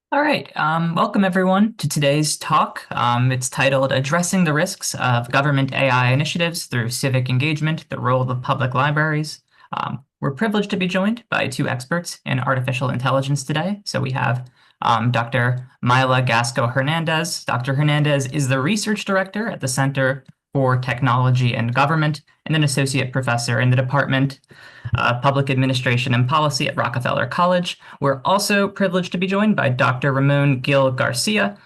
All right, welcome everyone to today's talk. It's titled Addressing the Risks of Government AI Initiatives Through Civic Engagement, the Role of Public Libraries. We're privileged to be joined by two experts in artificial intelligence today. So we have Dr. Mila Gascó-Hernandez. Dr. Hernandez is the research director at the Center for Technology and Government and an associate professor in the Department Public Administration and Policy at Rockefeller College. We're also privileged to be joined by Dr. Ramon Gil-Garcia.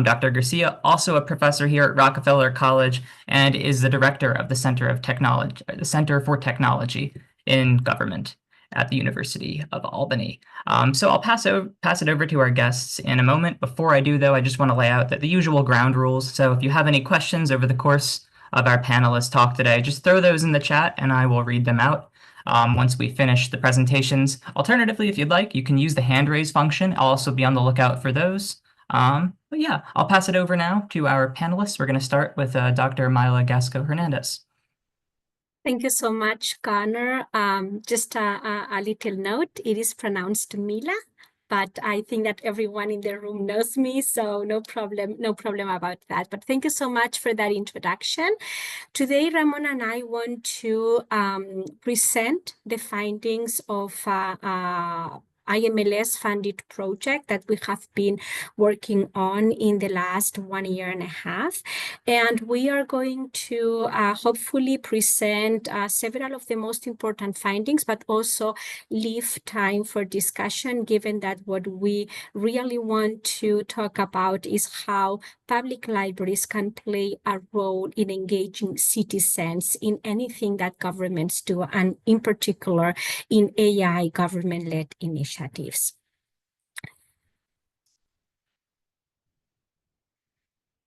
Dr. Garcia, also a professor here at Rockefeller College, and is the director of the Center for Technology in Government at the University of Albany. So I'll pass it over to our guests in a moment. Before I do, though, I just want to lay out the usual ground rules. So if you have any questions over the course of our panelists' talk today, just throw those in the chat and I will read them out once we finish the presentations. Alternatively, if you'd like, you can use the hand raise function. I'll also be on the lookout for those. But yeah, I'll pass it over now to our panelists. We're going to start with Dr. Mila Gascó-Hernandez. Thank you so much, Connor. Just a little note, it is pronounced Mila, but I think that everyone in the room knows me, so no problem about that. But thank you so much for that introduction. Today, Ramon and I want to present the findings of IMLS-funded project that we have been working on in the last 1 year and a half. And we are going to hopefully present several of the most important findings, but also leave time for discussion, given that what we really want to talk about is how public libraries can play a role in engaging citizens in anything that governments do, and in particular in AI government-led initiatives.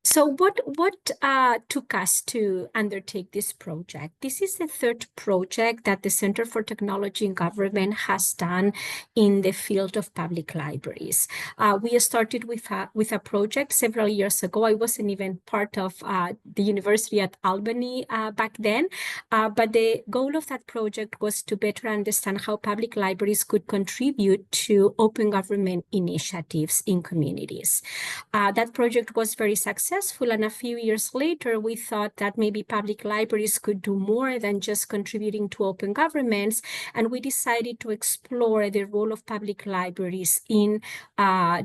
So what took us to undertake this project? This is the third project that the Center for Technology and Government has done in the field of public libraries. We started with a project several years ago. I wasn't even part of the university at Albany back then, but the goal of that project was to better understand how public libraries could contribute to open government initiatives in communities. That project was very successful, and a few years later, we thought that maybe public libraries could do more than just contributing to open governments, and we decided to explore the role of public libraries in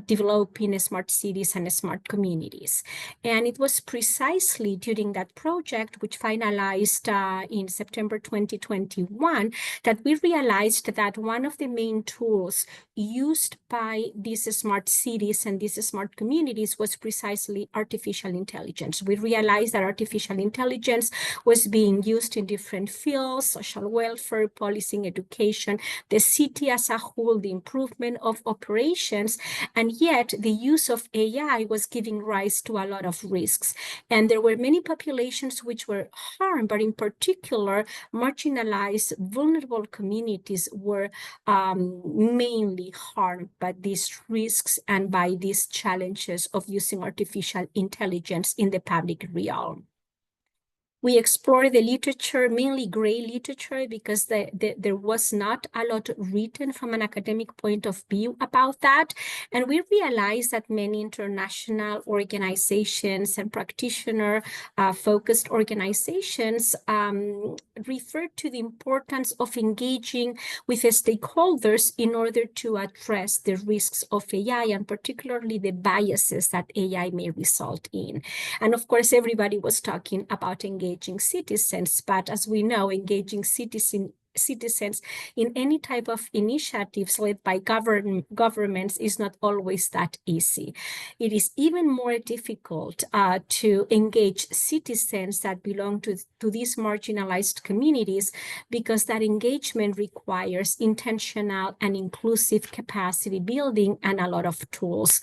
developing smart cities and smart communities. And it was precisely during that project, which finalized in September 2021, that we realized that one of the main tools used by these smart cities and these smart communities was precisely artificial intelligence. We realized that artificial intelligence was being used in different fields: social welfare, policing, education, the city as a whole, the improvement of operations, and yet the use of AI was giving rise to a lot of risks. And there were many populations which were harmed, but in particular, marginalized, vulnerable communities were mainly harmed by these risks and by these challenges of using artificial intelligence in the public realm. We explored the literature, mainly gray literature, because there was not a lot written from an academic point of view about that. And we realized that many international organizations and practitioner-focused organizations referred to the importance of engaging with the stakeholders in order to address the risks of AI, and particularly the biases that AI may result in. And of course, everybody was talking about engaging citizens, but as we know, engaging citizens in any type of initiatives led by governments is not always that easy. It is even more difficult to engage citizens that belong to these marginalized communities, because that engagement requires intentional and inclusive capacity building and a lot of tools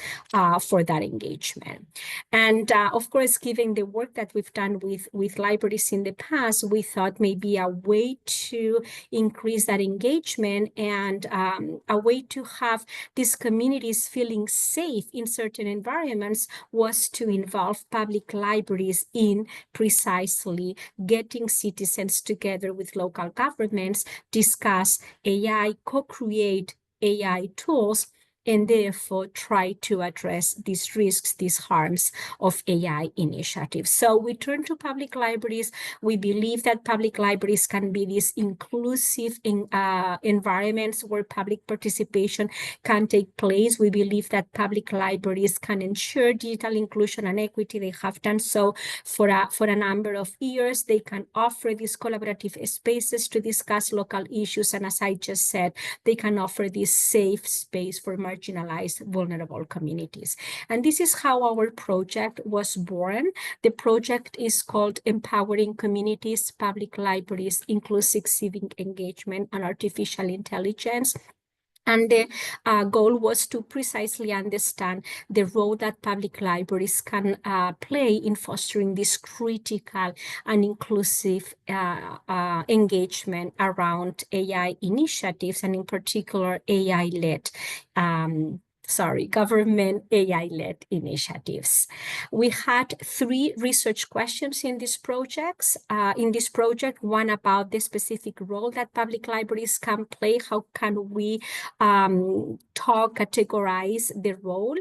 for that engagement. And of course, given the work that we've done with libraries in the past, we thought maybe a way to increase that engagement and a way to have these communities feeling safe in certain environments was to involve public libraries in precisely getting citizens together with local governments, discuss AI, co-create AI tools, and therefore try to address these risks, these harms of AI initiatives. So we turn to public libraries. We believe that public libraries can be these inclusive environments where public participation can take place. We believe that public libraries can ensure digital inclusion and equity. They have done so for a number of years. They can offer these collaborative spaces to discuss local issues. And as I just said, they can offer this safe space for marginalized, vulnerable communities. And this is how our project was born. The project is called Empowering Communities, Public Libraries, Inclusive Civic Engagement, and Artificial Intelligence. And the goal was to precisely understand the role that public libraries can play in fostering this critical and inclusive engagement around AI initiatives, and in particular AI-led government AI-led initiatives. We had 3 research questions in these projects. In this project, one about the specific role that public libraries can play. How can we categorize the role?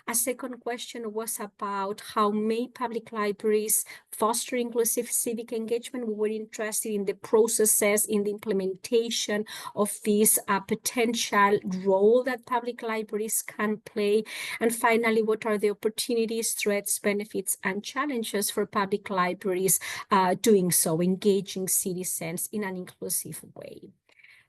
A second question was about how may public libraries foster inclusive civic engagement. We were interested in the processes, in the implementation of this potential role that public libraries can play. And finally, what are the opportunities, threats, benefits, and challenges for public libraries doing so, engaging citizens in an inclusive way?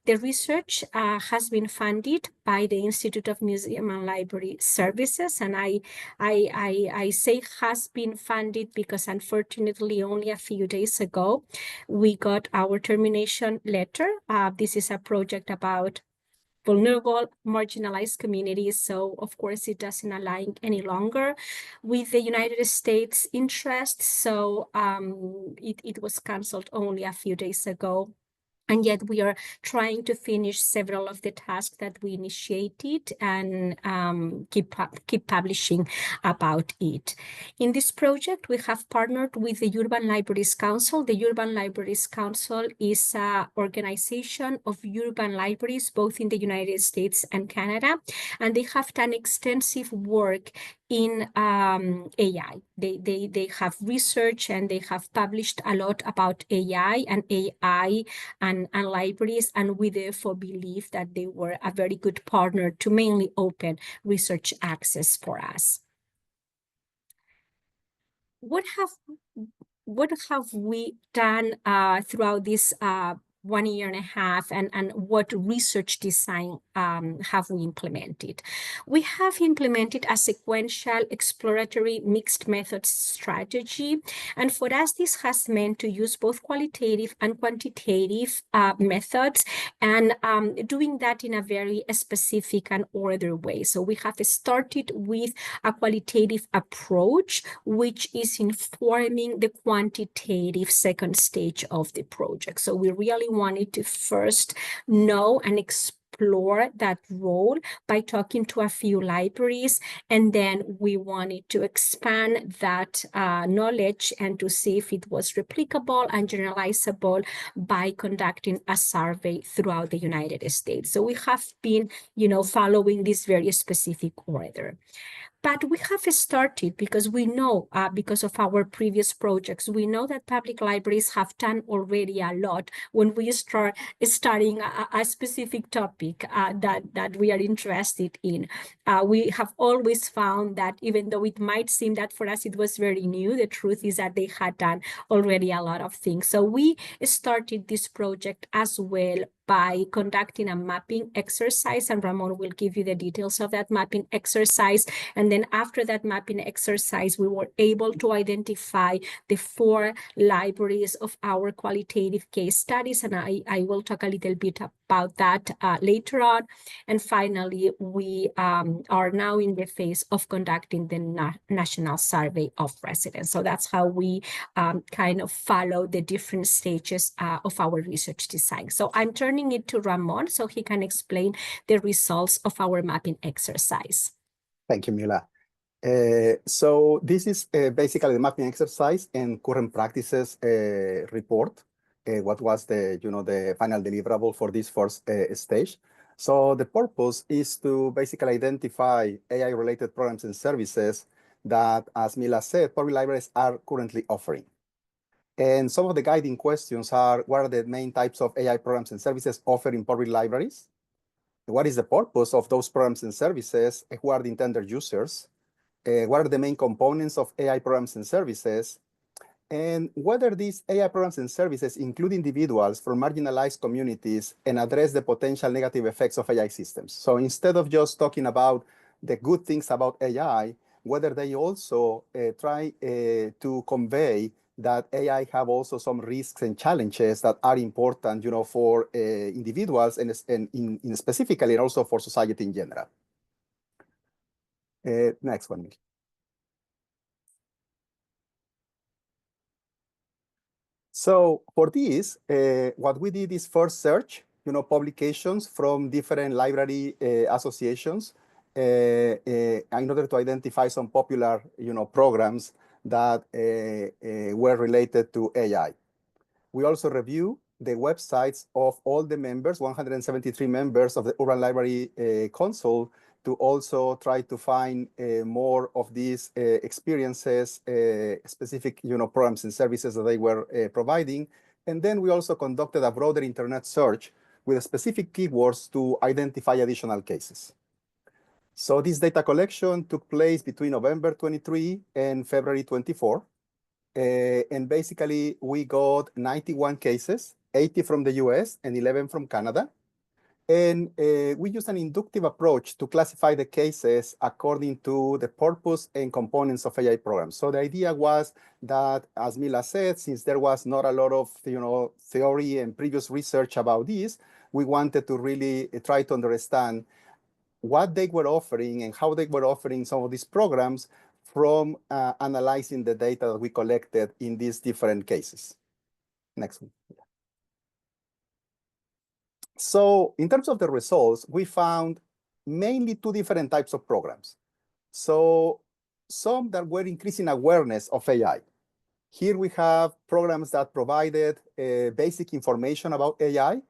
The research has been funded by the Institute of Museum and Library Services, and I say has been funded because unfortunately only a few days ago we got our termination letter. This is a project about vulnerable, marginalized communities, so of course it doesn't align any longer with the United States interests, so it was canceled only a few days ago. And yet we are trying to finish several of the tasks that we initiated and keep publishing about it. In this project, we have partnered with the Urban Libraries Council. The Urban Libraries Council is an organization of urban libraries, both in the United States and Canada, and they have done extensive work in AI. They have research and they have published a lot about AI and libraries, and we therefore believe that they were a very good partner to mainly open research access for us. What have we done throughout this 1 year and a half, and what research design have we implemented? We have implemented a sequential exploratory mixed methods strategy. And for us, this has meant to use both qualitative and quantitative methods, and doing that in a very specific and ordered way. So we have started with a qualitative approach, which is informing the quantitative second stage of the project. So we really wanted to first know and explore that role by talking to a few libraries, and then we wanted to expand that knowledge and to see if it was replicable and generalizable by conducting a survey throughout the United States. So we have been, following this very specific order. But we have started because we know, because of our previous projects, we know that public libraries have done already a lot when we start studying a specific topic that we are interested in. We have always found that even though it might seem that for us it was very new, the truth is that they had done already a lot of things. So we started this project as well by conducting a mapping exercise, and Ramon will give you the details of that mapping exercise. And then after that mapping exercise, we were able to identify the 4 libraries of our qualitative case studies, and I will talk a little bit about that later on. And finally, we are now in the phase of conducting the National Survey of Residents. So that's how we kind of follow the different stages of our research design. So I'm turning it to Ramon so he can explain the results of our mapping exercise. Thank you, Mila. So this is basically the mapping exercise and current practices report. What was the final deliverable for this first stage? So the purpose is to basically identify AI-related programs and services that, as Mila said, public libraries are currently offering. And some of the guiding questions are, what are the main types of AI programs and services offered in public libraries? What is the purpose of those programs and services? Who are the intended users? What are the main components of AI programs and services? And whether these AI programs and services include individuals from marginalized communities and address the potential negative effects of AI systems. So instead of just talking about the good things about AI, whether they also try to convey that AI have also some risks and challenges that are important, for individuals and in specifically, and also for society in general. Next one, Mil. So for this, what we did is first search, publications from different library associations in order to identify some popular, programs that were related to AI. We also review the websites of all the members, 173 members of the Urban Library Council, to also try to find more of these experiences, specific programs and services that they were providing. And then we also conducted a broader internet search with specific keywords to identify additional cases. So this data collection took place between November 23 and February 24. And basically, we got 91 cases, 80 from the US and 11 from Canada. And we used an inductive approach to classify the cases according to the purpose and components of AI programs. So the idea was that, as Mila said, since there was not a lot of theory and previous research about this, we wanted to really try to understand what they were offering and how they were offering some of these programs from analyzing the data that we collected in these different cases. Next one. So in terms of the results, we found mainly two different types of programs. So some that were increasing awareness of AI. Here we have programs that provided basic information about AI,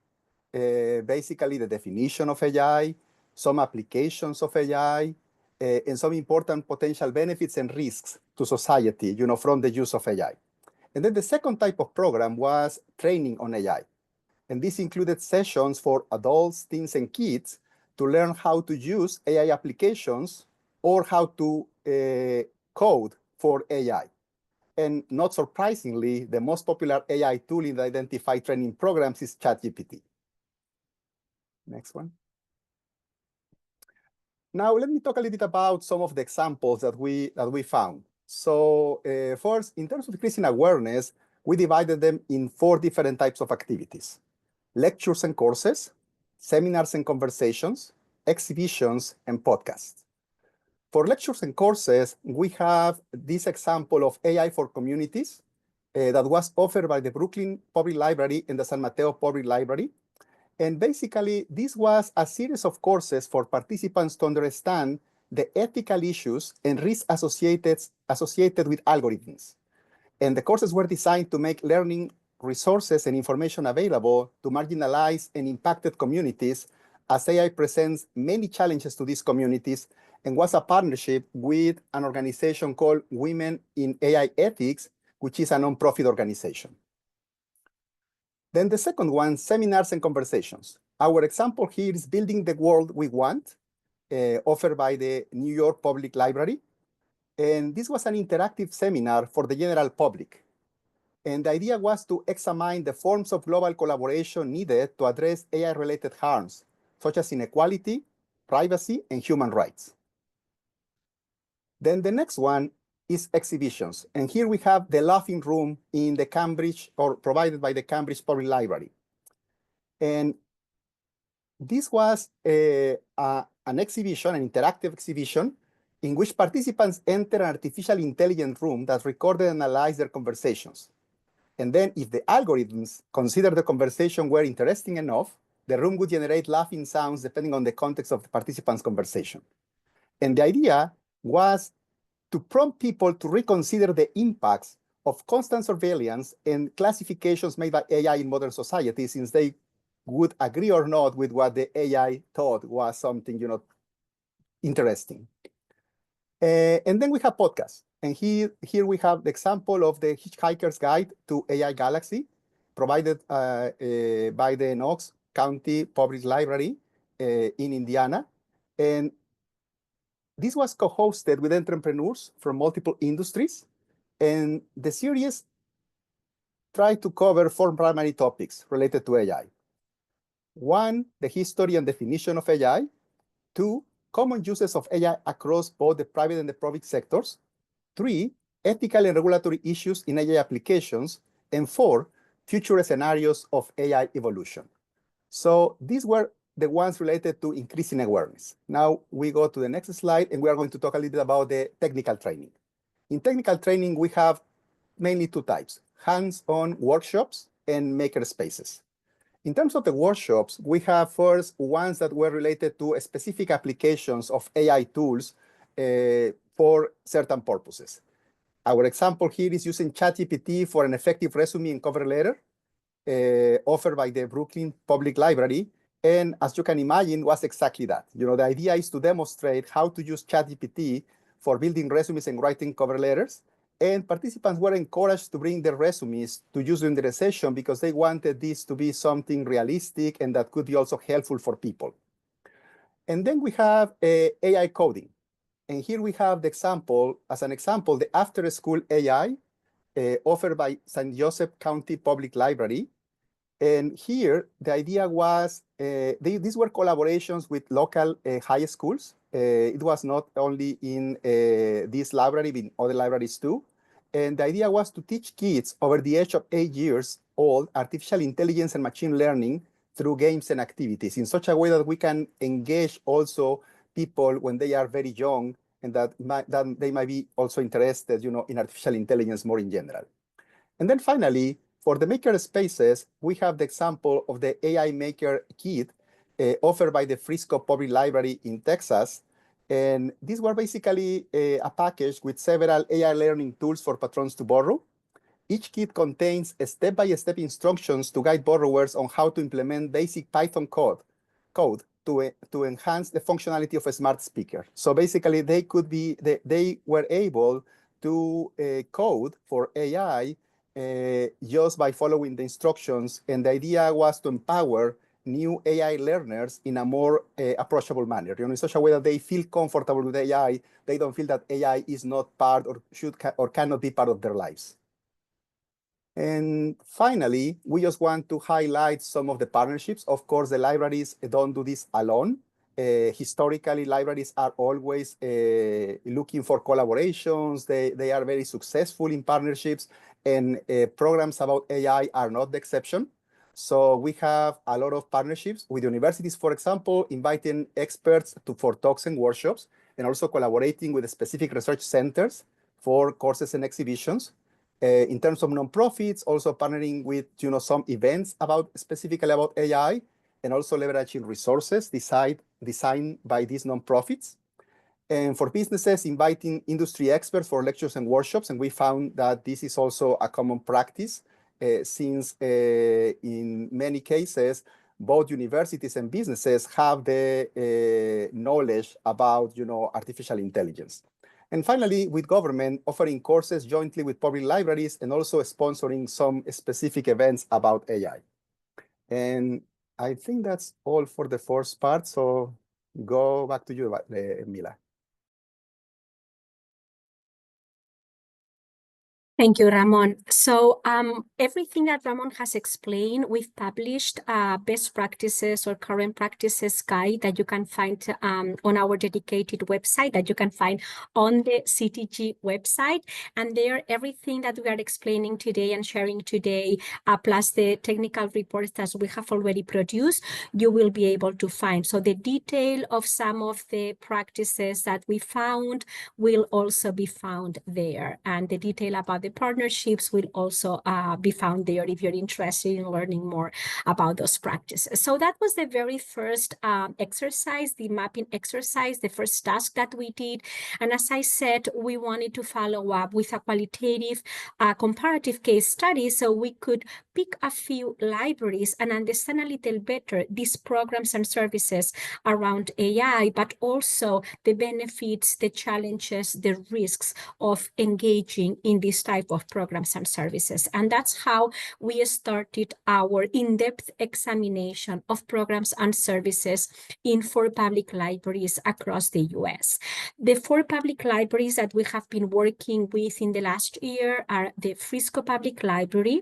basically the definition of AI, some applications of AI, and some important potential benefits and risks to society, from the use of AI. And then the second type of program was training on AI. And this included sessions for adults, teens, and kids to learn how to use AI applications or how to code for AI. And not surprisingly, the most popular AI tool in the identified training programs is ChatGPT. Next one. Now, let me talk a little bit about some of the examples that we found. So first, in terms of increasing awareness, we divided them in 4 different types of activities: lectures and courses, seminars and conversations, exhibitions, and podcasts. For lectures and courses, we have this example of AI for Communities that was offered by the Brooklyn Public Library and the San Mateo Public Library. And basically, this was a series of courses for participants to understand the ethical issues and risks associated with algorithms. And the courses were designed to make learning resources and information available to marginalized and impacted communities, as AI presents many challenges to these communities, and was a partnership with an organization called Women in AI Ethics, which is a nonprofit organization. Then the second one, seminars and conversations. Our example here is Building the World We Want, offered by the New York Public Library. And this was an interactive seminar for the general public. And the idea was to examine the forms of global collaboration needed to address AI-related harms, such as inequality, privacy, and human rights. Then the next one is exhibitions. And here we have the Laughing Room in the Cambridge, or provided by the Cambridge Public Library. And this was an exhibition, an interactive exhibition, in which participants enter an artificial intelligence room that recorded and analyzed their conversations. And then if the algorithms consider the conversation were interesting enough, the room would generate laughing sounds depending on the context of the participant's conversation. And the idea was to prompt people to reconsider the impacts of constant surveillance and classifications made by AI in modern society, since they would agree or not with what the AI thought was something, interesting. And then we have podcasts. And here we have the example of the Hitchhiker's Guide to AI Galaxy, provided by the Knox County Public Library in Indiana. And this was co-hosted with entrepreneurs from multiple industries. And the series tried to cover 4 primary topics related to AI. 1, the history and definition of AI. 2, common uses of AI across both the private and the public sectors. 3, ethical and regulatory issues in AI applications. And 4, future scenarios of AI evolution. So these were the ones related to increasing awareness. Now we go to the next slide, and we are going to talk a little bit about the technical training. In technical training, we have mainly 2 types: hands-on workshops and maker spaces. In terms of the workshops, we have first ones that were related to specific applications of AI tools for certain purposes. Our example here is using ChatGPT for an effective resume and cover letter offered by the Brooklyn Public Library. And as you can imagine, was exactly that. The idea is to demonstrate how to use ChatGPT for building resumes and writing cover letters. And participants were encouraged to bring their resumes to use during the session because they wanted this to be something realistic and that could be also helpful for people. And then we have AI coding. And here we have the example, as an example, the after-school AI offered by St. Joseph County Public Library. And here, the idea was, these were collaborations with local high schools. It was not only in this library, but in other libraries too. And the idea was to teach kids over the age of 8 years old artificial intelligence and machine learning through games and activities in such a way that we can engage also people when they are very young, and that they might be also interested, in artificial intelligence more in general. And then finally, for the maker spaces, we have the example of the AI Maker Kit offered by the Frisco Public Library in Texas. And these were basically a package with several AI learning tools for patrons to borrow. Each kit contains step-by-step instructions to guide borrowers on how to implement basic Python code to enhance the functionality of a smart speaker. So basically, they were able to code for AI just by following the instructions. And the idea was to empower new AI learners in a more approachable manner, in such a way that they feel comfortable with AI. They don't feel that AI is not part or cannot be part of their lives. And finally, we just want to highlight some of the partnerships. Of course, the libraries don't do this alone. Historically, libraries are always looking for collaborations. They are very successful in partnerships, and programs about AI are not the exception. So we have a lot of partnerships with universities, for example, inviting experts for talks and workshops, and also collaborating with specific research centers for courses and exhibitions. In terms of nonprofits, also partnering with some events specifically about AI, and also leveraging resources designed by these nonprofits. And for businesses, inviting industry experts for lectures and workshops. And we found that this is also a common practice since in many cases, both universities and businesses have the knowledge about artificial intelligence. And finally, with government, offering courses jointly with public libraries and also sponsoring some specific events about AI. And I think that's all for the first part. So go back to you, Mila. Thank you, Ramon. So everything that Ramon has explained, we've published best practices or current practices guide that you can find on our dedicated website, that you can find on the CTG website. And there, everything that we are explaining today and sharing today, plus the technical reports that we have already produced, you will be able to find. So the detail of some of the practices that we found will also be found there. And the detail about the partnerships will also be found there if you're interested in learning more about those practices. So that was the very first exercise, the mapping exercise, the first task that we did. And as I said, we wanted to follow up with a qualitative comparative case study so we could pick a few libraries and understand a little better these programs and services around AI, but also the benefits, the challenges, the risks of engaging in this type of programs and services. And that's how we started our in-depth examination of programs and services in 4 public libraries across the US. The 4 public libraries that we have been working with in the last year are the Frisco Public Library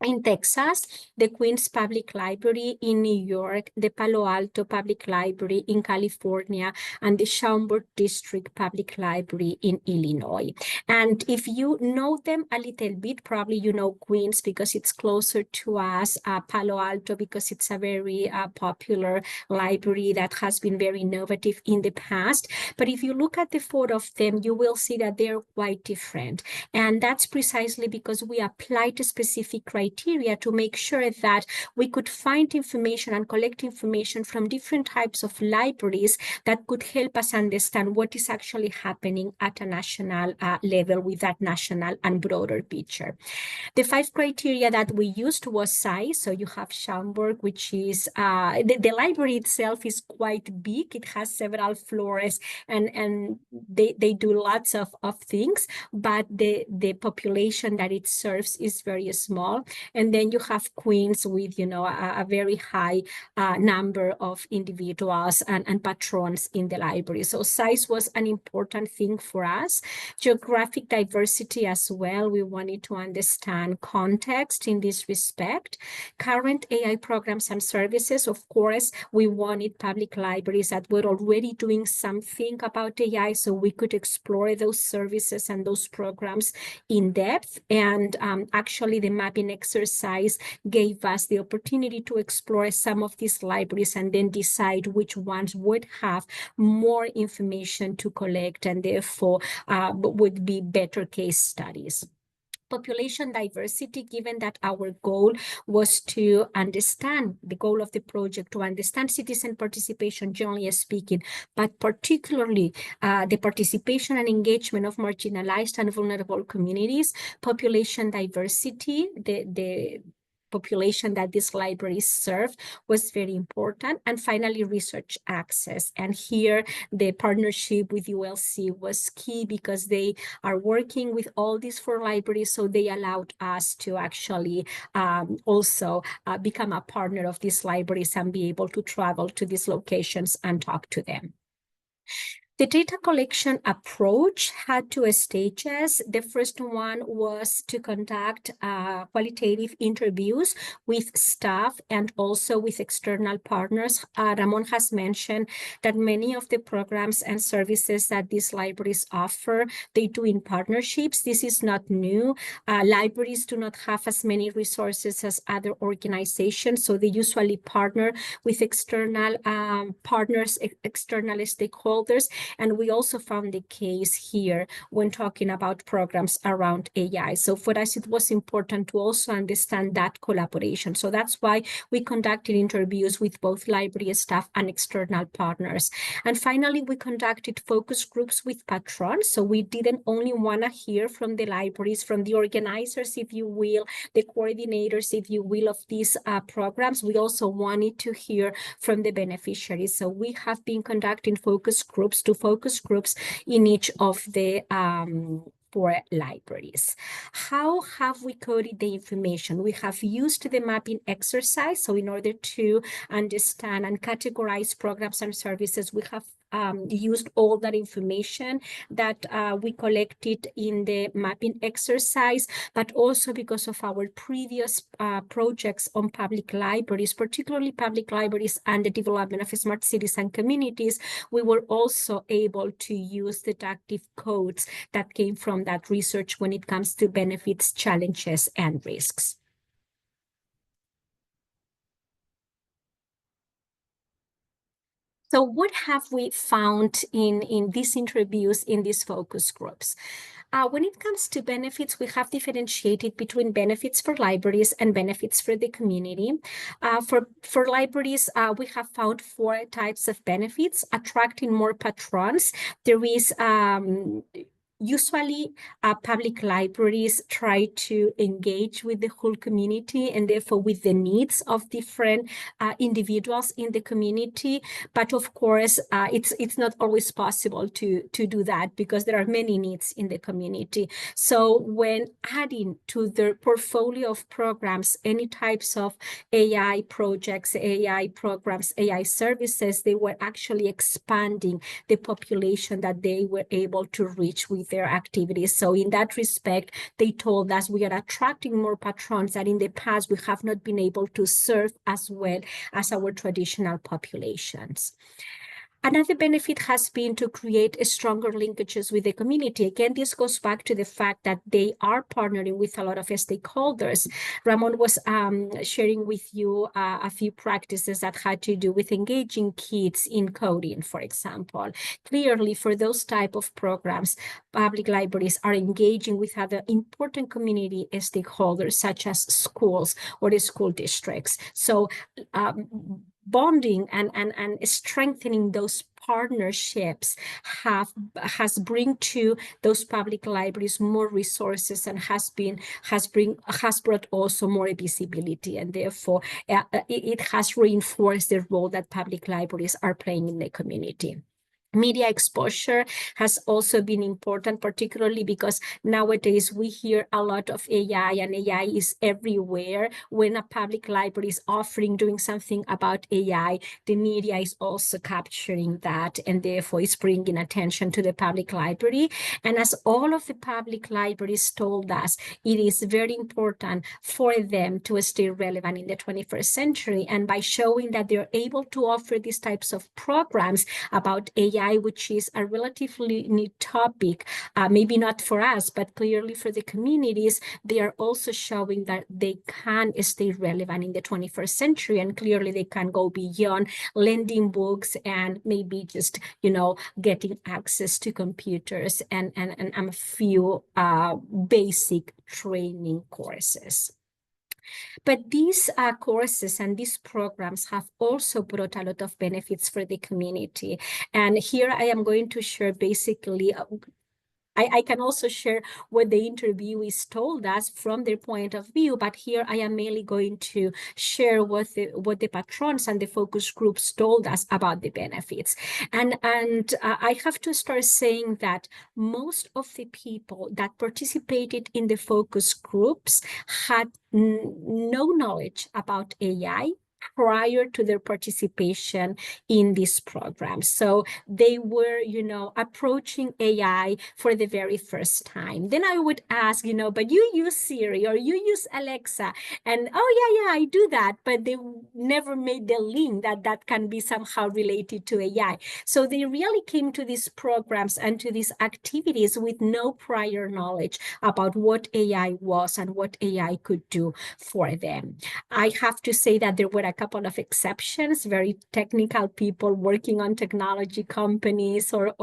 in Texas, the Queens Public Library in New York, the Palo Alto Public Library in California, and the Schaumburg District Public Library in Illinois. And if you know them a little bit, probably you know Queens because it's closer to us, Palo Alto because it's a very popular library that has been very innovative in the past. But if you look at the 4 of them, you will see that they're quite different. And that's precisely because we applied a specific criteria to make sure that we could find information and collect information from different types of libraries that could help us understand what is actually happening at a national level with that national and broader picture. The 5 criteria that we used was size. So you have Schaumburg, which is, the library itself is quite big. It has several floors and they do lots of things, but the population that it serves is very small. And then you have Queens with, a very high number of individuals and patrons in the library. So size was an important thing for us. Geographic diversity as well. We wanted to understand context in this respect. Current AI programs and services, of course, we wanted public libraries that were already doing something about AI so we could explore those services and those programs in depth. And actually the mapping exercise gave us the opportunity to explore some of these libraries and then decide which ones would have more information to collect and therefore would be better case studies. Population diversity, given that our goal was to understand the goal of the project, to understand citizen participation, generally speaking, but particularly the participation and engagement of marginalized and vulnerable communities, population diversity, the population that these libraries serve was very important. And finally, research access. And here, the partnership with ULC was key because they are working with all these 4 libraries, so they allowed us to actually also become a partner of these libraries and be able to travel to these locations and talk to them. The data collection approach had 2 stages. The first one was to conduct qualitative interviews with staff and also with external partners. Ramon has mentioned that many of the programs and services that these libraries offer, they do in partnerships. This is not new. Libraries do not have as many resources as other organizations, so they usually partner with external partners, external stakeholders. And we also found the case here when talking about programs around AI. So for us, it was important to also understand that collaboration. So that's why we conducted interviews with both library staff and external partners. And finally, we conducted focus groups with patrons. So we didn't only want to hear from the libraries, from the organizers, if you will, the coordinators, if you will, of these programs. We also wanted to hear from the beneficiaries. So we have been conducting focus groups in each of the 4 libraries. How have we coded the information? We have used the mapping exercise. So in order to understand and categorize programs and services, we have used all that information that we collected in the mapping exercise, but also because of our previous projects on public libraries, particularly public libraries and the development of smart cities and communities, we were also able to use deductive codes that came from that research when it comes to benefits, challenges, and risks. So what have we found in these interviews, in these focus groups? When it comes to benefits, we have differentiated between benefits for libraries and benefits for the community. For libraries, we have found 4 types of benefits: attracting more patrons. There is usually, public libraries try to engage with the whole community and therefore with the needs of different individuals in the community. But of course, it's not always possible to do that because there are many needs in the community. So when adding to their portfolio of programs any types of AI projects, AI programs, AI services, they were actually expanding the population that they were able to reach with their activities. So in that respect, they told us we are attracting more patrons that in the past we have not been able to serve as well as our traditional populations. Another benefit has been to create stronger linkages with the community. Again, this goes back to the fact that they are partnering with a lot of stakeholders. Ramon was sharing with you a few practices that had to do with engaging kids in coding, for example. Clearly, for those type of programs, public libraries are engaging with other important community stakeholders, such as schools or the school districts. So bonding and strengthening those partnerships has bring to those public libraries more resources and has brought also more visibility, and therefore it has reinforced the role that public libraries are playing in the community. Media exposure has also been important, particularly because nowadays we hear a lot of AI, and AI is everywhere. When a public library is doing something about AI, the media is also capturing that, and therefore it's bringing attention to the public library. And as all of the public libraries told us, it is very important for them to stay relevant in the 21st century. And by showing that they're able to offer these types of programs about AI, which is a relatively new topic, maybe not for us, but clearly for the communities, they are also showing that they can stay relevant in the 21st century, and clearly they can go beyond lending books and maybe just, getting access to computers and a few basic training courses. But these courses and these programs have also brought a lot of benefits for the community. And here I am going to share basically I can also share what the interviewees told us from their point of view, but here I am mainly going to share what the patrons and the focus groups told us about the benefits. And I have to start saying that most of the people that participated in the focus groups had no knowledge about AI prior to their participation in this program. So they were, approaching AI for the very first time. Then I would ask, but you use Siri or you use Alexa, and oh yeah, I do that, but they never made the link that can be somehow related to AI. So they really came to these programs and to these activities with no prior knowledge about what AI was and what AI could do for them. I have to say that there were a couple of exceptions, very technical people working on technology companies or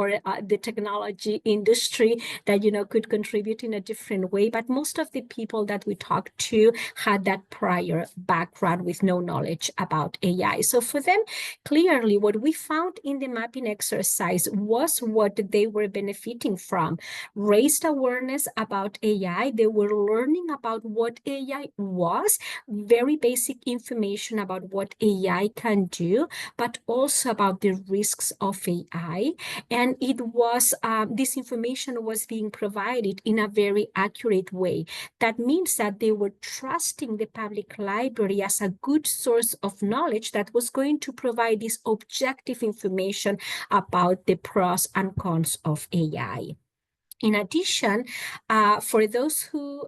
the technology industry that, could contribute in a different way. But most of the people that we talked to had that prior background with no knowledge about AI. So for them, clearly what we found in the mapping exercise was what they were benefiting from. Raised awareness about AI. They were learning about what AI was, very basic information about what AI can do, but also about the risks of AI. And it was, this information was being provided in a very accurate way. That means that they were trusting the public library as a good source of knowledge that was going to provide this objective information about the pros and cons of AI. In addition, for those who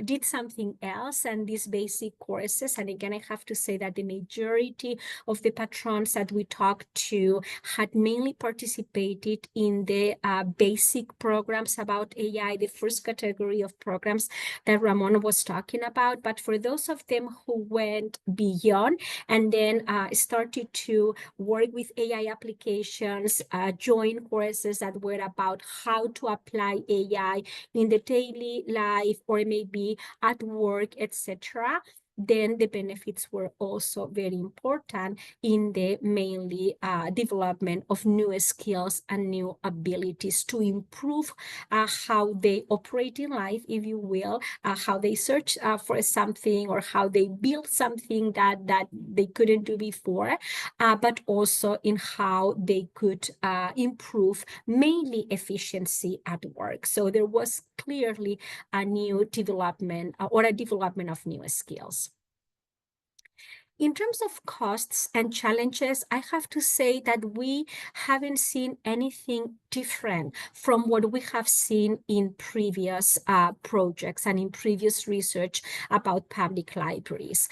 did something else and these basic courses, and again, I have to say that the majority of the patrons that we talked to had mainly participated in the basic programs about AI, the first category of programs that Ramon was talking about. But for those of them who went beyond and then started to work with AI applications, join courses that were about how to apply apply AI in the daily life or maybe at work, etc., then the benefits were also very important in the mainly development of new skills and new abilities to improve how they operate in life, if you will, how they search for something or how they build something that they couldn't do before, but also in how they could improve mainly efficiency at work. So there was clearly a new development or a development of new skills. In terms of costs and challenges, I have to say that we haven't seen anything different from what we have seen in previous projects and in previous research about public libraries.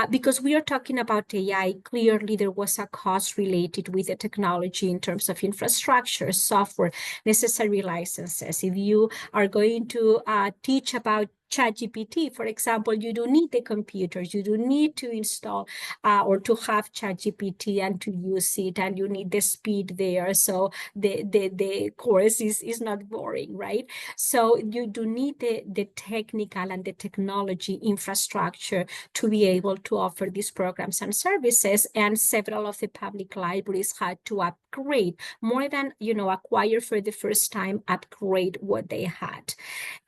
Because we are talking about AI, clearly there was a cost related with the technology in terms of infrastructure, software, necessary licenses. If you are going to teach about ChatGPT, for example, you don't need the computers, you don't need to install or to have ChatGPT and to use it, and you need the speed there. So the course is not boring, right? So you do need the technical and the technology infrastructure to be able to offer these programs and services. And several of the public libraries had to upgrade more than, acquire for the first time, upgrade what they had.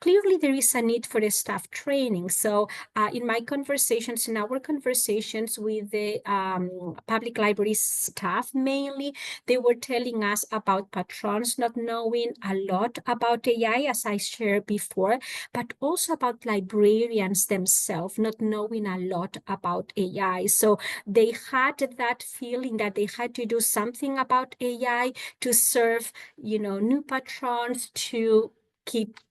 Clearly, there is a need for a staff training. So in our conversations with the public library staff, mainly, they were telling us about patrons not knowing a lot about AI, as I shared before, but also about librarians themselves not knowing a lot about AI. So they had that feeling that they had to do something about AI to serve, new patrons, to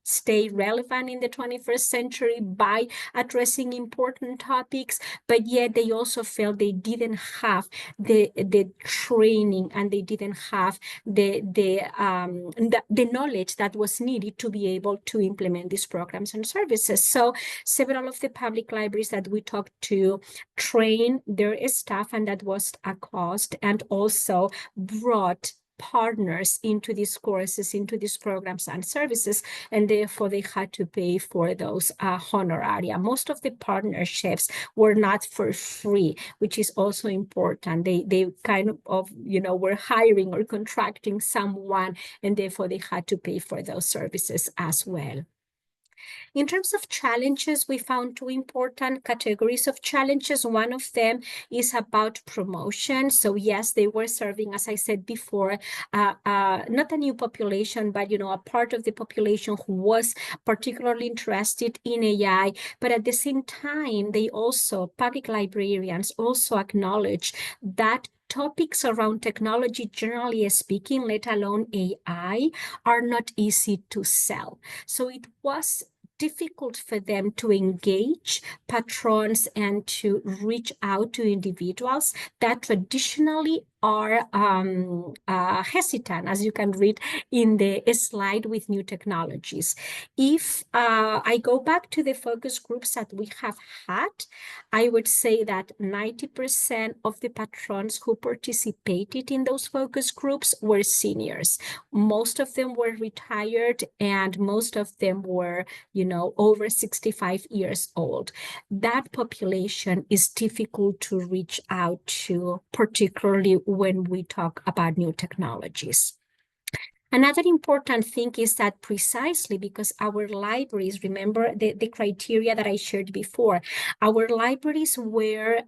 stay relevant in the 21st century by addressing important topics, but yet they also felt they didn't have the training and they didn't have the knowledge that was needed to be able to implement these programs and services. So several of the public libraries that we talked to trained their staff, and that was a cost, and also brought partners into these courses, into these programs and services, and therefore they had to pay for those honoraria. Most of the partnerships were not for free, which is also important. They kind of, were hiring or contracting someone, and therefore they had to pay for those services as well. In terms of challenges, we found two important categories of challenges. One of them is about promotion. So yes, they were serving, as I said before, not a new population, but, a part of the population who was particularly interested in AI. But at the same time, public librarians also acknowledge that topics around technology, generally speaking, let alone AI, are not easy to sell. So it was difficult for them to engage patrons and to reach out to individuals that traditionally are hesitant, as you can read in the slide with new technologies. If I go back to the focus groups that we have had, I would say that 90% of the patrons who participated in those focus groups were seniors. Most of them were retired, and most of them were, over 65 years old. That population is difficult to reach out to, particularly when we talk about new technologies. Another important thing is that precisely because our libraries, remember the criteria that I shared before, our libraries were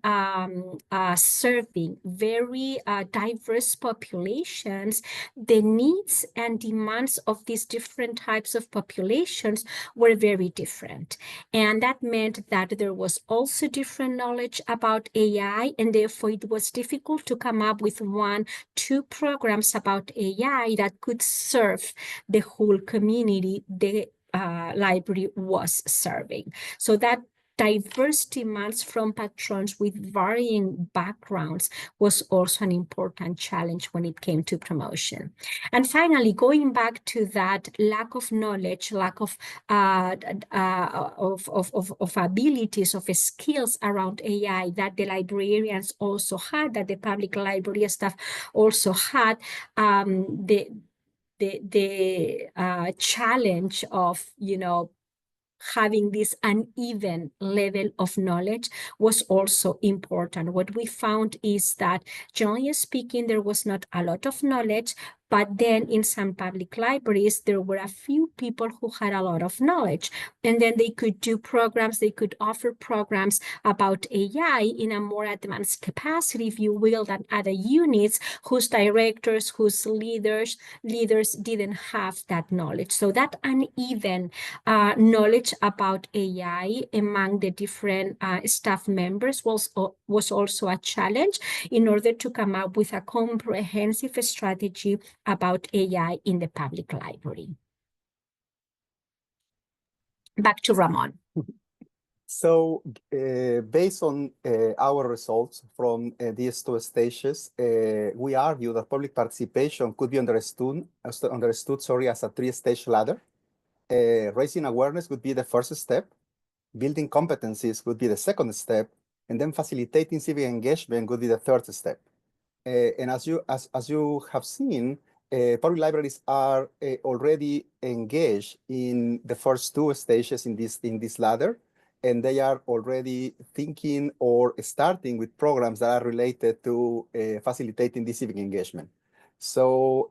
serving very diverse populations. The needs and demands of these different types of populations were very different. And that meant that there was also different knowledge about AI, and therefore it was difficult to come up with 1-2 programs about AI that could serve the whole community the library was serving. So that diverse demands from patrons with varying backgrounds was also an important challenge when it came to promotion. And finally, going back to that lack of knowledge, lack of abilities, of skills around AI that the librarians also had, that the public library staff also had, challenge of, having this uneven level of knowledge was also important. What we found is that, generally speaking, there was not a lot of knowledge, but then in some public libraries, there were a few people who had a lot of knowledge. And then they could do programs, they could offer programs about AI in a more advanced capacity, if you will, than other units whose directors, whose leaders didn't have that knowledge. So that uneven knowledge about AI among the different staff members was also a challenge in order to come up with a comprehensive strategy about AI in the public library. Back to Ramon. So based on our results from these two stages, we argue that public participation could be understood as a three-stage ladder. Raising awareness would be the first step, building competencies would be the second step, and then facilitating civic engagement would be the third step. And as you have seen, public libraries are already engaged in the first two stages in this ladder, and they are already thinking or starting with programs that are related to facilitating this civic engagement. So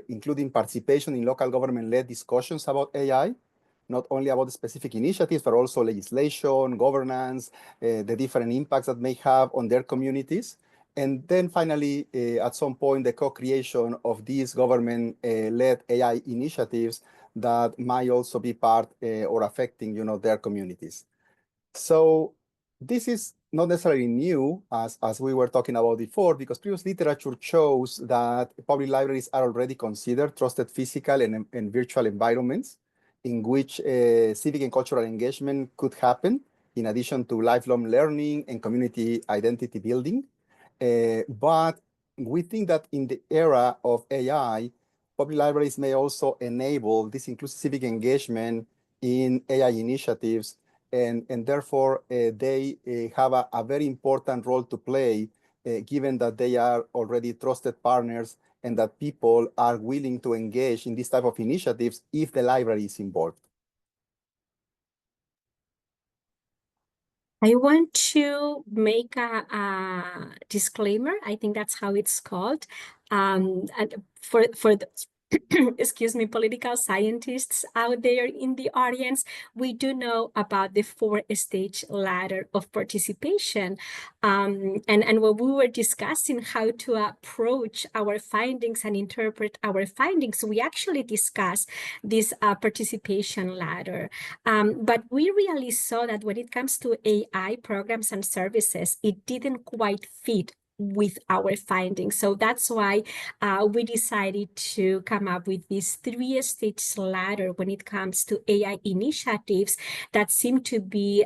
including participation in local government-led discussions about AI, not only about the specific initiatives, but also legislation, governance, the different impacts that may have on their communities. And then finally, at some point, the co-creation of these government-led AI initiatives that might also be part or affecting, their communities. So this is not necessarily new, as we were talking about before, because previous literature shows that public libraries are already considered trusted physical and virtual environments in which civic and cultural engagement could happen, in addition to lifelong learning and community identity building. But we think that in the era of AI, public libraries may also enable this inclusive civic engagement in AI initiatives, and therefore they have a very important role to play, given that they are already trusted partners and that people are willing to engage in this type of initiatives if the library is involved. I want to make a disclaimer. I think that's how it's called. And for the excuse me, political scientists out there in the audience, we do know about the 4-stage ladder of participation. And when we were discussing how to approach our findings and interpret our findings, we actually discussed this participation ladder. But we really saw that when it comes to AI programs and services, it didn't quite fit with our findings. So that's why we decided to come up with this 3-stage ladder when it comes to AI initiatives that seem to be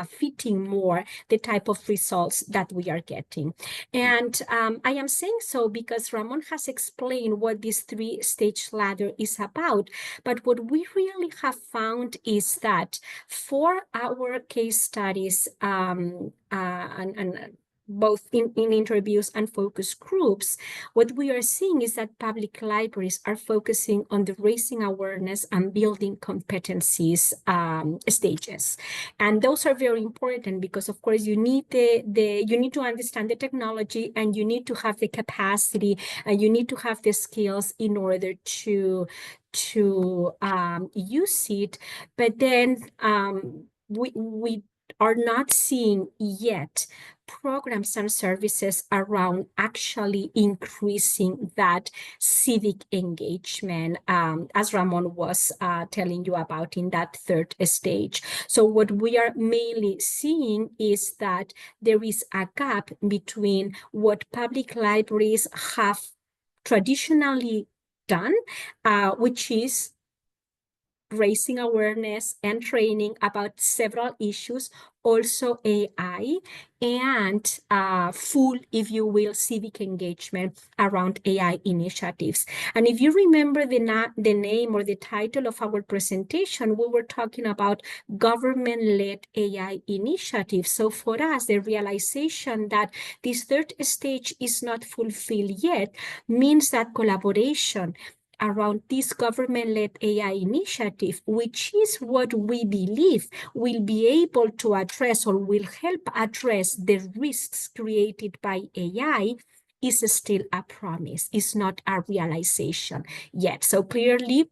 fitting more the type of results that we are getting. And I am saying so because Ramon has explained what this 3-stage ladder is about. But what we really have found is that for our case studies and both in interviews and focus groups, what we are seeing is that public libraries are focusing on the raising awareness and building competencies stages. And those are very important because, of course, you need you need to understand the technology, and you need to have the capacity, and you need to have the skills in order to use it. But then we are not seeing yet programs and services around actually increasing that civic engagement, as Ramon was telling you about in that 3rd stage. So what we are mainly seeing is that there is a gap between what public libraries have traditionally done, which is raising awareness and training about several issues, also AI, and full, if you will, civic engagement around AI initiatives. And if you remember the name or the title of our presentation, we were talking about government-led AI initiatives. So for us, the realization that this 3rd stage is not fulfilled yet means that collaboration around this government-led AI initiative, which is what we believe will be able to address or will help address the risks created by AI, is still a promise. It's not a realization yet. So clearly,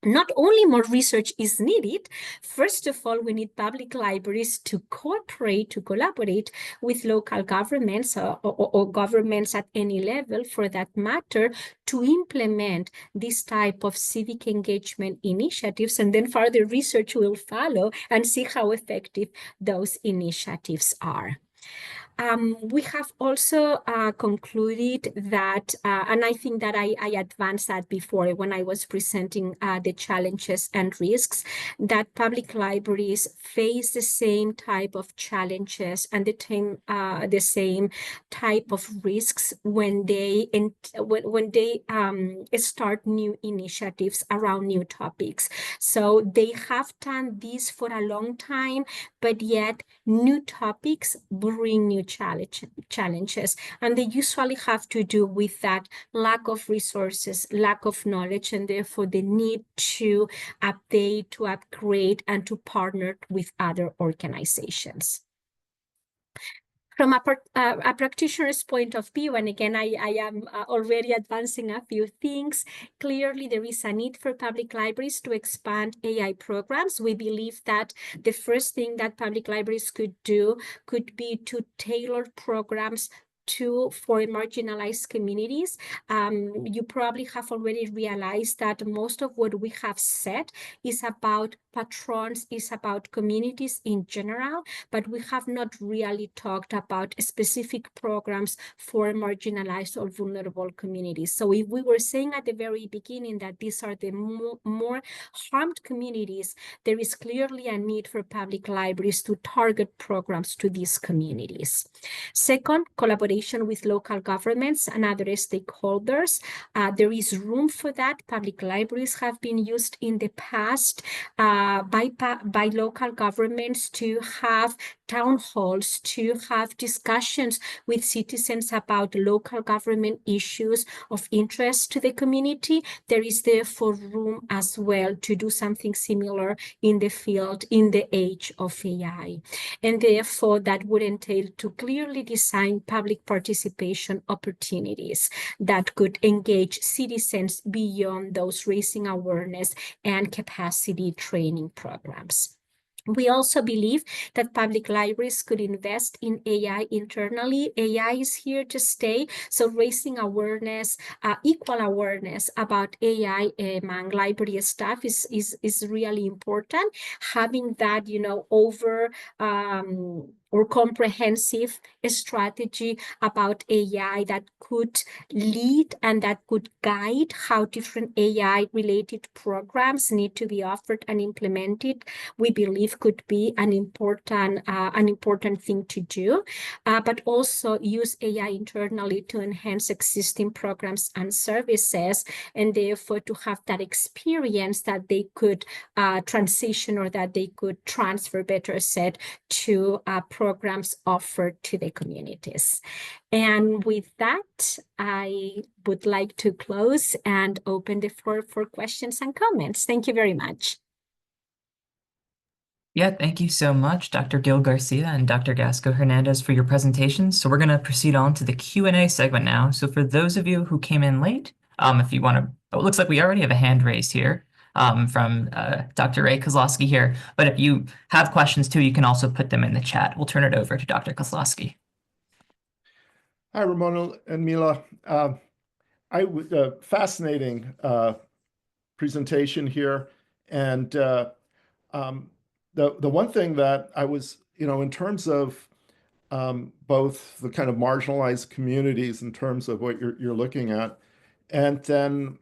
not only more research is needed, first of all, we need public libraries to cooperate, to collaborate with local governments or governments at any level, for that matter, to implement this type of civic engagement initiatives. And then further research will follow and see how effective those initiatives are. We have also concluded that, and I think that I advanced that before when I was presenting the challenges and risks, that public libraries face the same type of challenges and the same type of risks when they start new initiatives around new topics. So they have done this for a long time, but yet new topics bring new challenges, and they usually have to do with that lack of resources, lack of knowledge, and therefore the need to update, to upgrade, and to partner with other organizations. From a practitioner's point of view, and again, I am already advancing a few things, clearly there is a need for public libraries to expand AI programs. We believe that the first thing that public libraries could do could be to tailor programs for marginalized communities. You probably have already realized that most of what we have said is about patrons, is about communities in general, but we have not really talked about specific programs for marginalized or vulnerable communities. So if we were saying at the very beginning that these are the more harmed communities, there is clearly a need for public libraries to target programs to these communities. Second, collaboration with local governments and other stakeholders. There is room for that. Public libraries have been used in the past by local governments to have town halls, to have discussions with citizens about local government issues of interest to the community. There is therefore room as well to do something similar in the field in the age of AI. And therefore that would entail to clearly design public participation opportunities that could engage citizens beyond those raising awareness and capacity training programs. We also believe that public libraries could invest in AI internally. AI is here to stay, so raising awareness, equal awareness about AI among library staff is really important. Having that, over or comprehensive strategy about AI that could lead and that could guide how different AI-related programs need to be offered and implemented, we believe could be an important thing to do, but also use AI internally to enhance existing programs and services, and therefore to have that experience that they could transition or that they could transfer, better said, to programs offered to the communities. And with that, I would like to close and open the floor for questions and comments. Thank you very much. Yeah, thank you so much, Dr. Gil-Garcia and Dr. Gascó-Hernandez, for your presentations. So we're going to proceed on to the Q&A segment now. So for those of you who came in late, if you want to, it looks like we already have a hand raised here from Dr. Ray Kozlowski here. But if you have questions too, you can also put them in the chat. We'll turn it over to Dr. Kozlowski. Hi, Ramon and Mila. Fascinating presentation here. And the one thing that I was, in terms of both the kind of marginalized communities in terms of what you're looking at, and then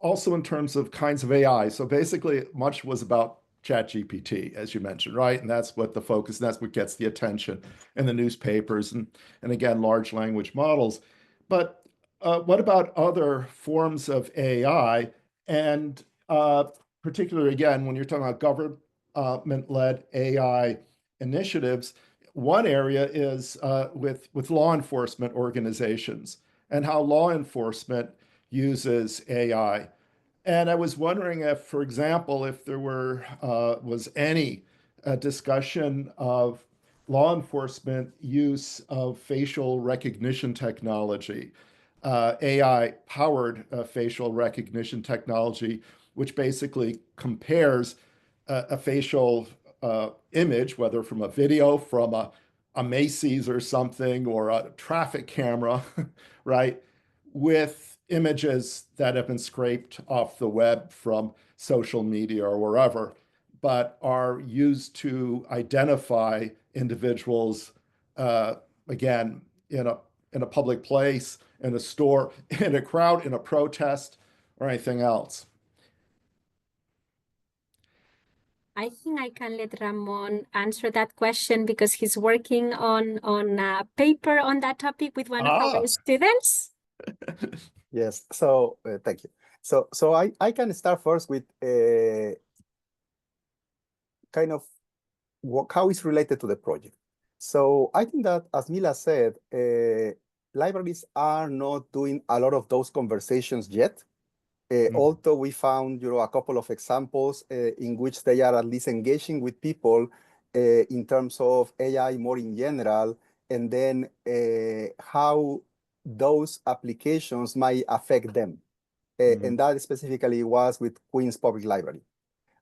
also in terms of kinds of AI. So basically, much was about ChatGPT, as you mentioned, right? And that's what the focus, and that's what gets the attention in the newspapers, and again, large language models. But what about other forms of AI? And particularly, again, when you're talking about government-led AI initiatives, one area is with law enforcement organizations, and how law enforcement uses AI. And I was wondering if, for example, if there was any discussion of law enforcement use of facial recognition technology, AI-powered facial recognition technology, which basically compares a facial image, whether from a video, from a Macy's or something, or a traffic camera, right, with images that have been scraped off the web from social media or wherever, but are used to identify individuals, again, in a public place, in a store, in a crowd, in a protest, or anything else. I think I can let Ramon answer that question because he's working on a paper on that topic with one of our students. Yes, so thank you. So I can start first with kind of how it's related to the project. So I think that, as Mila said, libraries are not doing a lot of those conversations yet. Although we found, a couple of examples in which they are at least engaging with people in terms of AI more in general, and then how those applications might affect them. And that specifically was with Queens Public Library.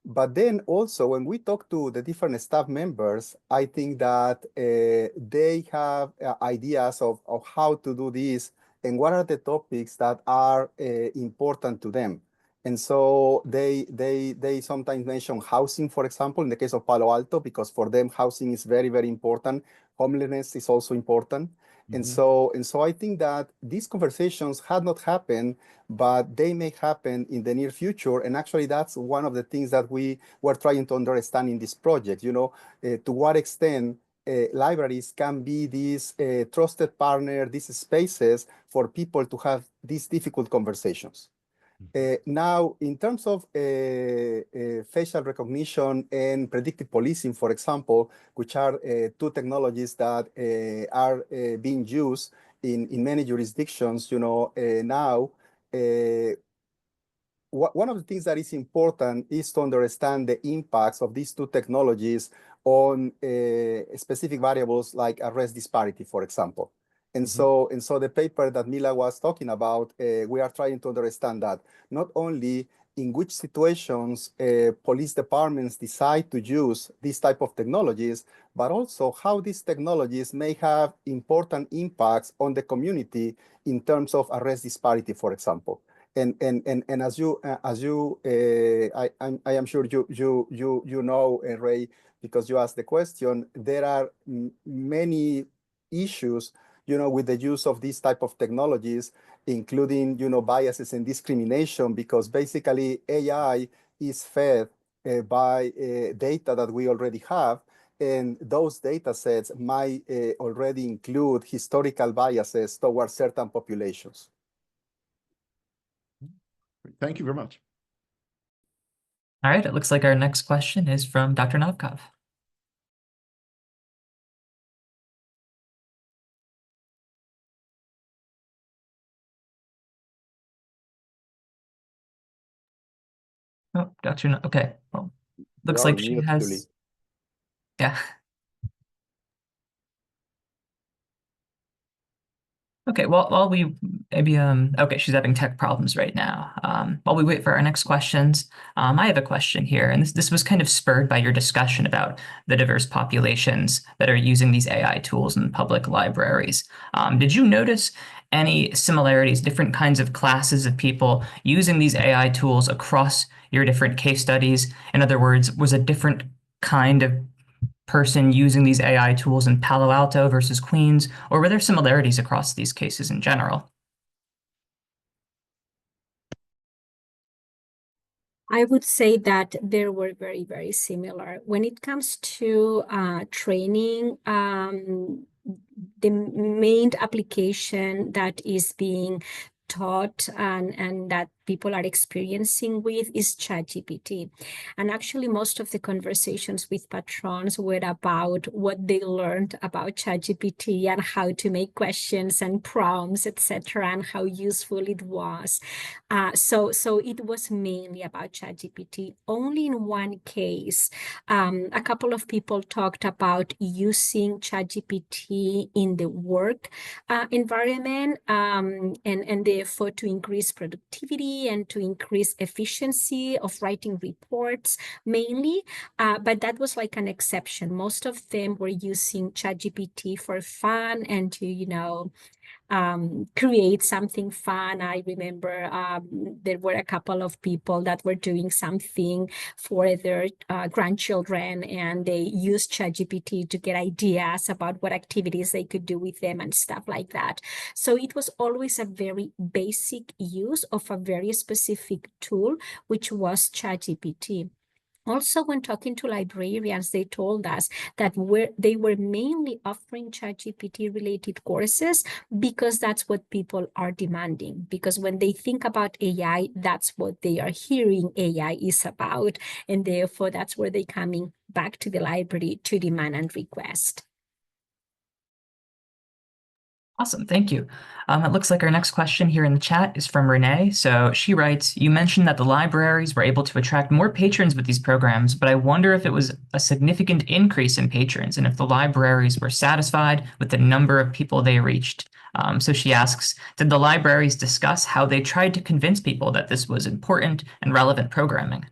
But then also, when we talk to the different staff members, I think that they have ideas of how to do this and what are the topics that are important to them. And so they sometimes mention housing, for example, in the case of Palo Alto, because for them, housing is very, very important. Homelessness is also important. And so I think that these conversations had not happened, but they may happen in the near future. And actually, that's one of the things that we were trying to understand in this project, to what extent libraries can be this trusted partner, these spaces for people to have these difficult conversations. Now, in terms of facial recognition and predictive policing, for example, which are two technologies that are being used in many jurisdictions, now, one of the things that is important is to understand the impacts of these two technologies on specific variables like arrest disparity, for example. And so the paper that Mila was talking about, we are trying to understand that not only in which situations police departments decide to use these type of technologies, but also how these technologies may have important impacts on the community in terms of arrest disparity, for example. And as you I am sure you know, Ray, because you asked the question, there are many issues with the use of these type of technologies, including, biases and discrimination, because basically AI is fed by data that we already have. And those data sets might already include historical biases towards certain populations. Thank you very much. All right, it looks like our next question is from Dr. Novkov. Oh, Dr. Okay. Well, looks like she has. Julie. Yeah. Okay, well, while we maybe okay, she's having tech problems right now. While we wait for our next questions, I have a question here, and this was kind of spurred by your discussion about the diverse populations that are using these AI tools in public libraries. Did you notice any similarities, different kinds of classes of people using these AI tools across your different case studies? In other words, was a different kind of person using these AI tools in Palo Alto versus Queens, or were there similarities across these cases in general? I would say that they were very, very similar. When it comes to training, the main application that is being taught and that people are experiencing with is ChatGPT. And actually, most of the conversations with patrons were about what they learned about ChatGPT and how to make questions and prompts, etc., and how useful it was. So it was mainly about ChatGPT. Only in one case, a couple of people talked about using ChatGPT in the work environment and therefore to increase productivity and to increase efficiency of writing reports mainly, but that was like an exception. Most of them were using ChatGPT for fun and to, create something fun. I remember there were a couple of people that were doing something for their grandchildren, and they used ChatGPT to get ideas about what activities they could do with them and stuff like that. So it was always a very basic use of a very specific tool, which was ChatGPT. Also, when talking to librarians, they told us that they were mainly offering ChatGPT related courses because that's what people are demanding. Because when they think about AI, that's what they are hearing AI is about. And therefore, that's where they're coming back to the library to demand and request. Awesome, thank you. It looks like our next question here in the chat is from Renee. So she writes, you mentioned that the libraries were able to attract more patrons with these programs, but I wonder if it was a significant increase in patrons and if the libraries were satisfied with the number of people they reached. So she asks, did the libraries discuss how they tried to convince people that this was important and relevant programming?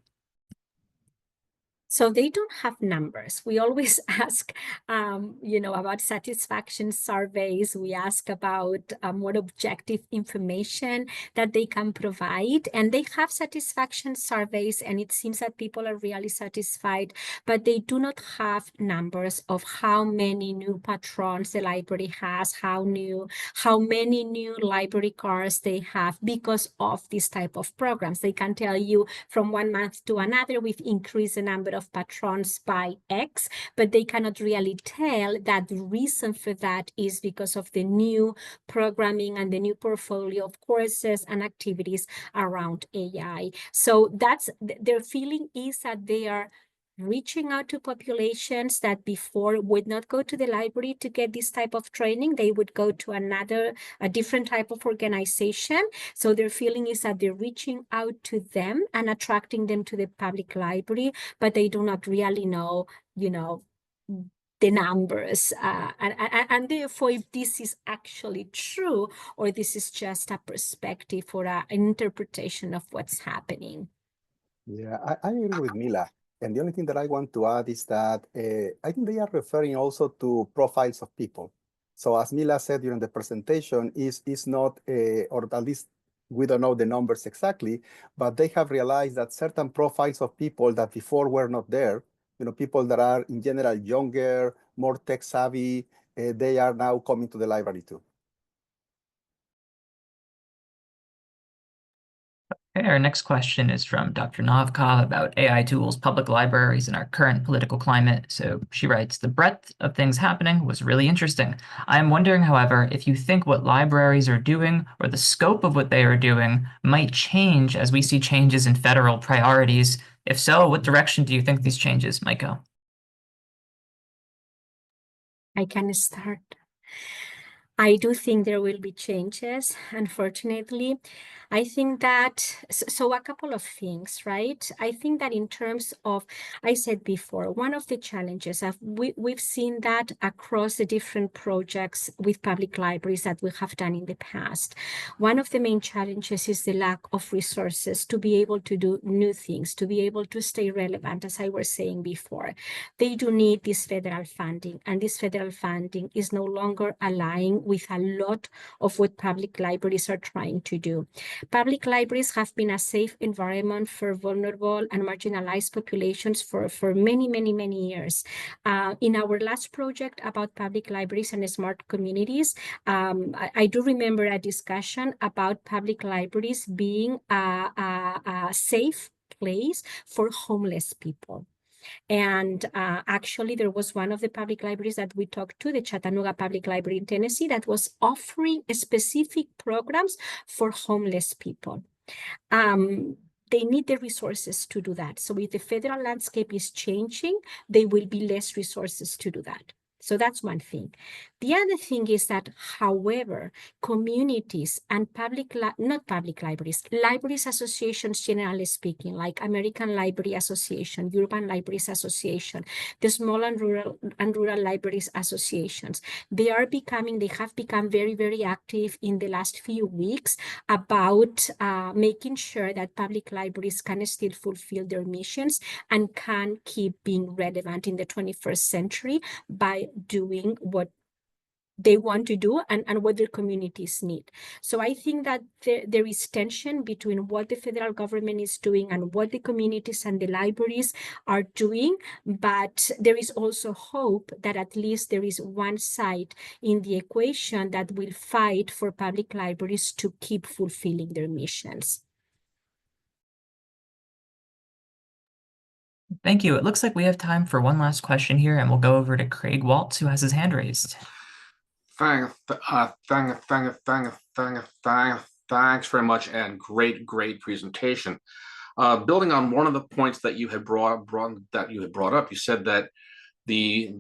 So they don't have numbers. We always ask, about satisfaction surveys. We ask about more objective information that they can provide. And they have satisfaction surveys, and it seems that people are really satisfied, but they do not have numbers of how many new patrons the library has, how many new library cards they have because of this type of programs. They can tell you from one month to another, we've increased the number of patrons by X, but they cannot really tell that the reason for that is because of the new programming and the new portfolio of courses and activities around AI. So that's their feeling is that they are reaching out to populations that before would not go to the library to get this type of training. They would go to a different type of organization. So their feeling is that they're reaching out to them and attracting them to the public library, but they do not really know, the numbers. And therefore, if this is actually true, or this is just a perspective or an interpretation of what's happening. Yeah, I agree with Mila. And the only thing that I want to add is that I think they are referring also to profiles of people. So as Mila said during the presentation, is not, or at least we don't know the numbers exactly, but they have realized that certain profiles of people that before were not there, people that are in general younger, more tech savvy, they are now coming to the library too. Okay, our next question is from Dr. Novkov about AI tools, public libraries, and our current political climate. So she writes, the breadth of things happening was really interesting. I'm wondering, however, if you think what libraries are doing or the scope of what they are doing might change as we see changes in federal priorities. If so, what direction do you think these changes might go? I can start. I do think there will be changes, unfortunately. I think that, so a couple of things, right? I think that in terms of, I said before, one of the challenges, we've seen that across the different projects with public libraries that we have done in the past. One of the main challenges is the lack of resources to be able to do new things, to be able to stay relevant, as I was saying before. They do need this federal funding, and this federal funding is no longer aligning with a lot of what public libraries are trying to do. Public libraries have been a safe environment for vulnerable and marginalized populations for many, many, many years. In our last project about public libraries and smart communities, I do remember a discussion about public libraries being a safe place for homeless people. And actually, there was one of the public libraries that we talked to, the Chattanooga Public Library in Tennessee, that was offering specific programs for homeless people. They need the resources to do that. So if the federal landscape is changing, there will be less resources to do that. So that's one thing. The other thing is that, however, communities and libraries associations, generally speaking, like American Library Association, Urban Libraries Association, the small and rural libraries associations, they have become very, very active in the last few weeks about making sure that public libraries can still fulfill their missions and can keep being relevant in the 21st century by doing what they want to do and what their communities need. So I think that there is tension between what the federal government is doing and what the communities and the libraries are doing, but there is also hope that at least there is one side in the equation that will fight for public libraries to keep fulfilling their missions. Thank you. It looks like we have time for one last question here, and we'll go over to Craig Waltz, who has his hand raised. Thanks very much, and great presentation. Building on one of the points that you had brought up, you said that the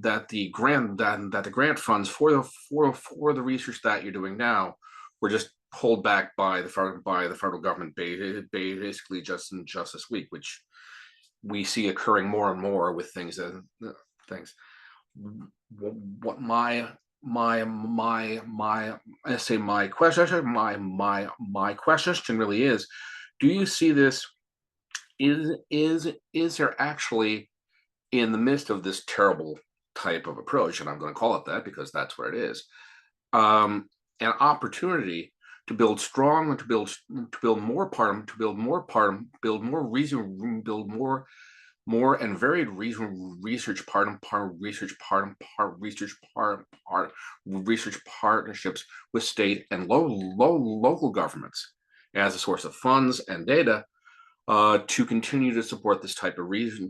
grant funds for the research that you're doing now were just pulled back by the federal government basically just this week, which we see occurring more and more with things. What my question really is, do you see this, is there actually, in the midst of this terrible type of approach, and I'm going to call it that because that's what it is, an opportunity to build strong, to build more and varied research partnerships with state and local governments as a source of funds and data to continue to support this type of research,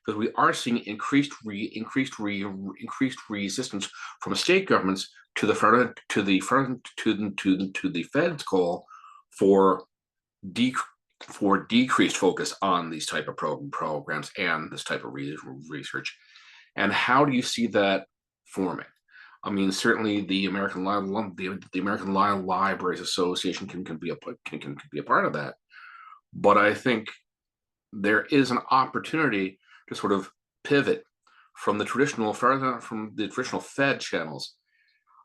because we are seeing increased resistance from state governments to the Fed's call for decreased focus on these type of programs and this type of research. And how do you see that forming? I mean, certainly the American Libraries Association can be a part of that, but I think there is an opportunity to sort of pivot from the traditional Fed channels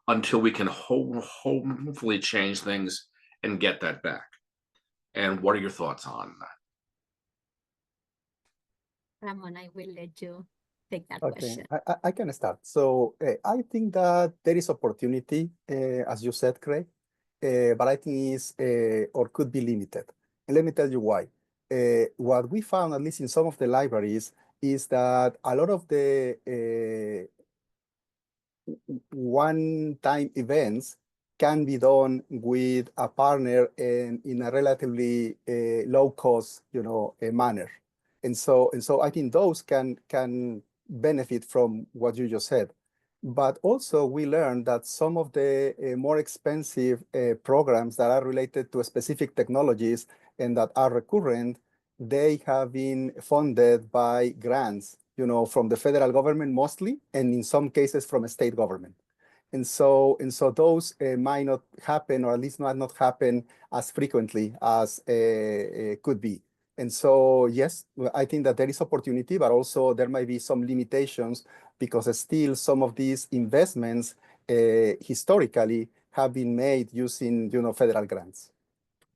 until we can hopefully change things and get that back. And what are your thoughts on that? Ramon, I will let you take that Okay, question. I can start. So I think that there is opportunity, as you said, Craig, but I think is or could be limited. And let me tell you why. What we found, at least in some of the libraries, is that a lot of the one-time events can be done with a partner and in a relatively low-cost, manner. And so I think those can benefit from what you just said. But also we learned that some of the more expensive programs that are related to specific technologies and that are recurrent, they have been funded by grants, from the federal government mostly, and in some cases from a state government. And so those might not happen, or at least might not happen as frequently as could be. And so, yes, I think that there is opportunity, but also there might be some limitations because still some of these investments historically have been made using, federal grants.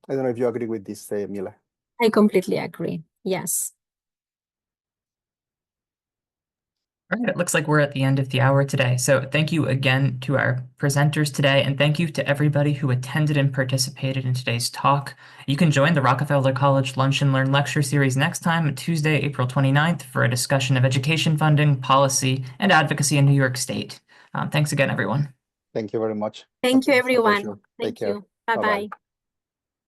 I don't know if you agree with this, Mila. I completely agree. Yes. All right, it looks like we're at the end of the hour today. So thank you again to our presenters today, and thank you to everybody who attended and participated in today's talk. You can join the Rockefeller College Lunch and Learn lecture series next time, Tuesday, April 29th, for a discussion of education funding, policy, and advocacy in New York State. Thanks again, everyone. Thank you very much. Thank you, everyone. Take Thank care. you. Bye-bye.